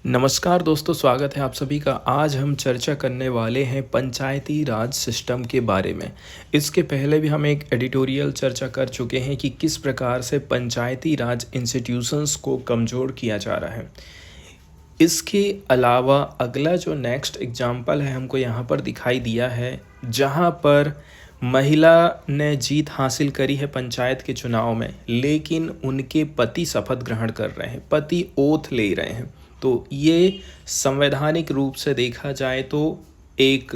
नमस्कार दोस्तों, स्वागत है आप सभी का। आज हम चर्चा करने वाले हैं पंचायती राज सिस्टम के बारे में। इसके पहले भी हम एक एडिटोरियल चर्चा कर चुके हैं कि किस प्रकार से पंचायती राज इंस्टीट्यूशंस को कमज़ोर किया जा रहा है। इसके अलावा अगला जो नेक्स्ट एग्जाम्पल है हमको यहाँ पर दिखाई दिया है, जहाँ पर महिला ने जीत हासिल करी है पंचायत के चुनाव में, लेकिन उनके पति शपथ ग्रहण कर रहे हैं, पति ओथ ले रहे हैं। तो ये संवैधानिक रूप से देखा जाए तो एक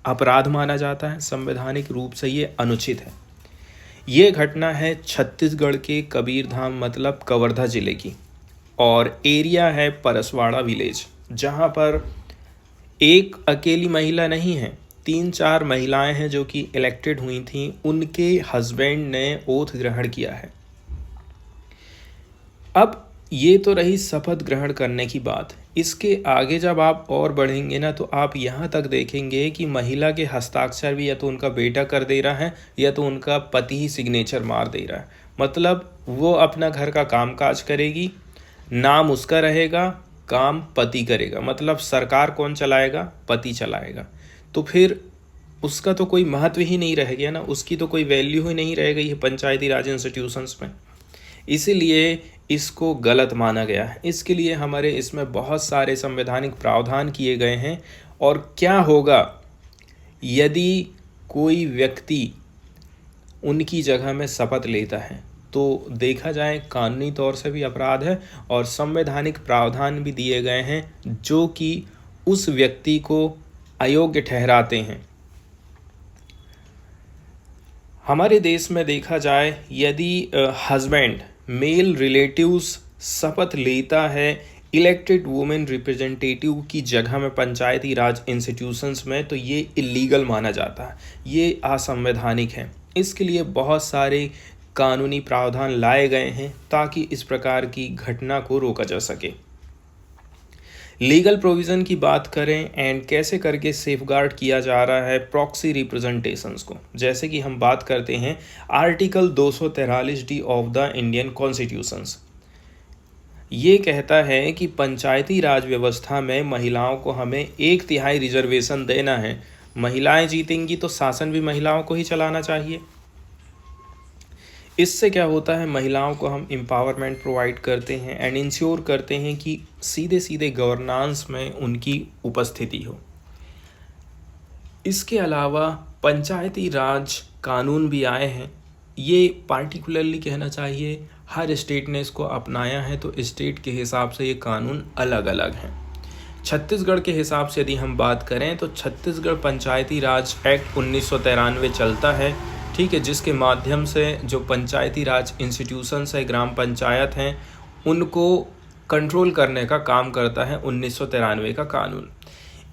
अपराध माना जाता है, संवैधानिक रूप से ये अनुचित है। ये घटना है छत्तीसगढ़ के कबीरधाम मतलब कवर्धा ज़िले की, और एरिया है परसवाड़ा विलेज, जहाँ पर एक अकेली महिला नहीं है, 3-4 महिलाएं हैं जो कि इलेक्टेड हुई थीं। उनके हस्बैंड ने ओथ ग्रहण किया है। अब ये तो रही शपथ ग्रहण करने की बात। इसके आगे जब आप और बढ़ेंगे ना, तो आप यहाँ तक देखेंगे कि महिला के हस्ताक्षर भी या तो उनका बेटा कर दे रहा है या तो उनका पति ही सिग्नेचर मार दे रहा है। मतलब वो अपना घर का कामकाज करेगी, नाम उसका रहेगा, काम पति करेगा। मतलब सरकार कौन चलाएगा? पति चलाएगा। तो फिर उसका तो कोई महत्व ही नहीं रह गया ना, उसकी तो कोई वैल्यू ही नहीं रह गई है पंचायती राज इंस्टीट्यूशंस में। इसीलिए इसको गलत माना गया है। इसके लिए हमारे इसमें बहुत सारे संवैधानिक प्रावधान किए गए हैं। और क्या होगा यदि कोई व्यक्ति उनकी जगह में शपथ लेता है, तो देखा जाए कानूनी तौर से भी अपराध है, और संवैधानिक प्रावधान भी दिए गए हैं जो कि उस व्यक्ति को अयोग्य ठहराते हैं। हमारे देश में देखा जाए, यदि हस्बैंड मेल रिलेटिव्स शपथ लेता है इलेक्टेड वुमेन रिप्रेजेंटेटिव की जगह में पंचायती राज इंस्टीट्यूशंस में, तो ये इलीगल माना जाता है, ये असंवैधानिक है। इसके लिए बहुत सारे कानूनी प्रावधान लाए गए हैं ताकि इस प्रकार की घटना को रोका जा सके। लीगल प्रोविज़न की बात करें एंड कैसे करके सेफगार्ड किया जा रहा है प्रॉक्सी रिप्रेजेंटेशंस को, जैसे कि हम बात करते हैं article 243D of the Indian constitutions. ये कहता है कि पंचायती राज व्यवस्था में महिलाओं को हमें 1/3 रिजर्वेशन देना है। महिलाएं जीतेंगी तो शासन भी महिलाओं को ही चलाना चाहिए। इससे क्या होता है, महिलाओं को हम एम्पावरमेंट प्रोवाइड करते हैं एंड इंश्योर करते हैं कि सीधे सीधे गवर्नेंस में उनकी उपस्थिति हो। इसके अलावा पंचायती राज कानून भी आए हैं। ये पार्टिकुलरली कहना चाहिए हर स्टेट ने इसको अपनाया है, तो स्टेट के हिसाब से ये कानून अलग अलग हैं। छत्तीसगढ़ के हिसाब से यदि हम बात करें तो छत्तीसगढ़ पंचायती राज एक्ट 1993 चलता है, ठीक है, जिसके माध्यम से जो पंचायती राज इंस्टीट्यूशंस है, ग्राम पंचायत हैं, उनको कंट्रोल करने का काम करता है 1993 का कानून।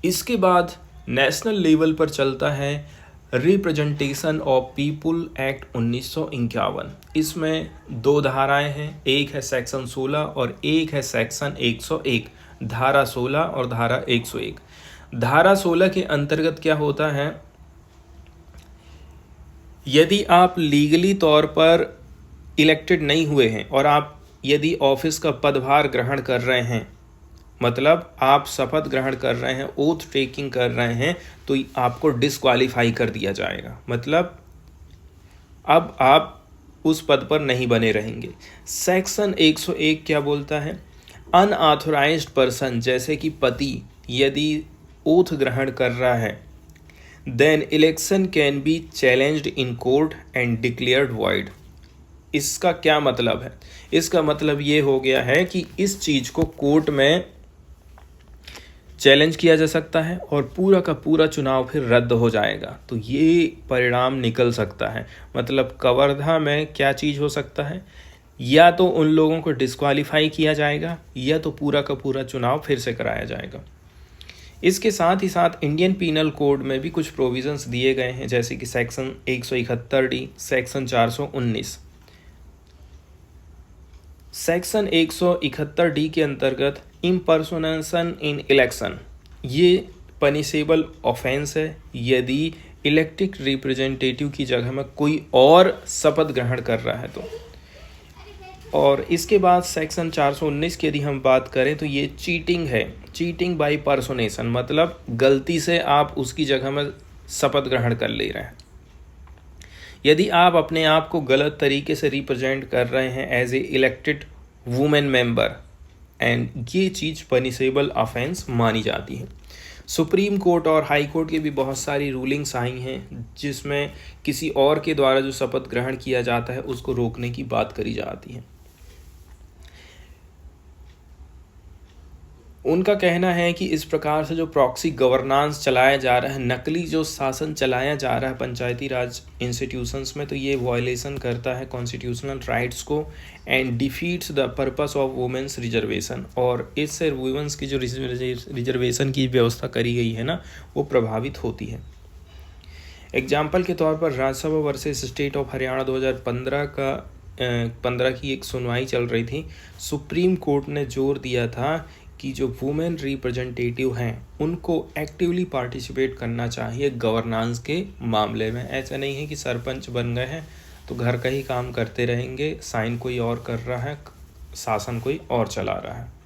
इसके बाद नेशनल लेवल पर चलता है रिप्रेजेंटेशन ऑफ पीपुल एक्ट 1951। इसमें 2 धाराएं हैं, एक है सेक्शन 16 और एक है सेक्शन 101। धारा 16 और धारा 101। धारा 16 के अंतर्गत क्या होता है, यदि आप लीगली तौर पर इलेक्टेड नहीं हुए हैं और आप यदि ऑफिस का पदभार ग्रहण कर रहे हैं, मतलब आप शपथ ग्रहण कर रहे हैं, ओथ टेकिंग कर रहे हैं, तो आपको डिस्क्वालीफाई कर दिया जाएगा। मतलब अब आप उस पद पर नहीं बने रहेंगे। सेक्शन 101 क्या बोलता है, अनऑथोराइज्ड पर्सन जैसे कि पति यदि ओथ ग्रहण कर रहा है, then election can be challenged in court and declared void। इसका क्या मतलब है? इसका मतलब ये हो गया है कि इस चीज़ को कोर्ट में चैलेंज किया जा सकता है और पूरा का पूरा चुनाव फिर रद्द हो जाएगा। तो ये परिणाम निकल सकता है। मतलब कवर्धा में क्या चीज़ हो सकता है, या तो उन लोगों को डिस्क्वालीफाई किया जाएगा या तो पूरा का पूरा चुनाव फिर से कराया जाएगा। इसके साथ ही साथ इंडियन पीनल कोड में भी कुछ प्रोविजंस दिए गए हैं, जैसे कि section 171D, section 419। Section 171D के अंतर्गत इम्पर्सोनेशन इन इलेक्शन, ये पनिशेबल ऑफेंस है यदि इलेक्टेड रिप्रेजेंटेटिव की जगह में कोई और शपथ ग्रहण कर रहा है। तो और इसके बाद सेक्शन 419 की यदि हम बात करें तो ये चीटिंग है, चीटिंग बाय पर्सोनेशन, मतलब गलती से आप उसकी जगह में शपथ ग्रहण कर ले रहे हैं। यदि आप अपने आप को गलत तरीके से रिप्रेजेंट कर रहे हैं as a elected women member, and ये चीज़ पनिशेबल ऑफेंस मानी जाती है। सुप्रीम कोर्ट और हाई कोर्ट की भी बहुत सारी रूलिंग्स आई हैं जिसमें किसी और के द्वारा जो शपथ ग्रहण किया जाता है उसको रोकने की बात करी जाती है। उनका कहना है कि इस प्रकार से जो प्रॉक्सी गवर्नेंस चलाया जा रहा है, नकली जो शासन चलाया जा रहा है पंचायती राज इंस्टीट्यूशंस में, तो ये वायलेशन करता है कॉन्स्टिट्यूशनल राइट्स को and defeats the purpose of women's reservation. और इससे वुमेन्स की जो रिजर्वेशन की व्यवस्था करी गई है ना, वो प्रभावित होती है। एग्जाम्पल के तौर पर Rajya Sabha versus state of Haryana 2015 की एक सुनवाई चल रही थी। सुप्रीम कोर्ट ने जोर दिया था कि जो वुमेन रिप्रेजेंटेटिव हैं उनको एक्टिवली पार्टिसिपेट करना चाहिए गवर्नेंस के मामले में। ऐसा नहीं है कि सरपंच बन गए हैं तो घर का ही काम करते रहेंगे, साइन कोई और कर रहा है, शासन कोई और चला रहा है।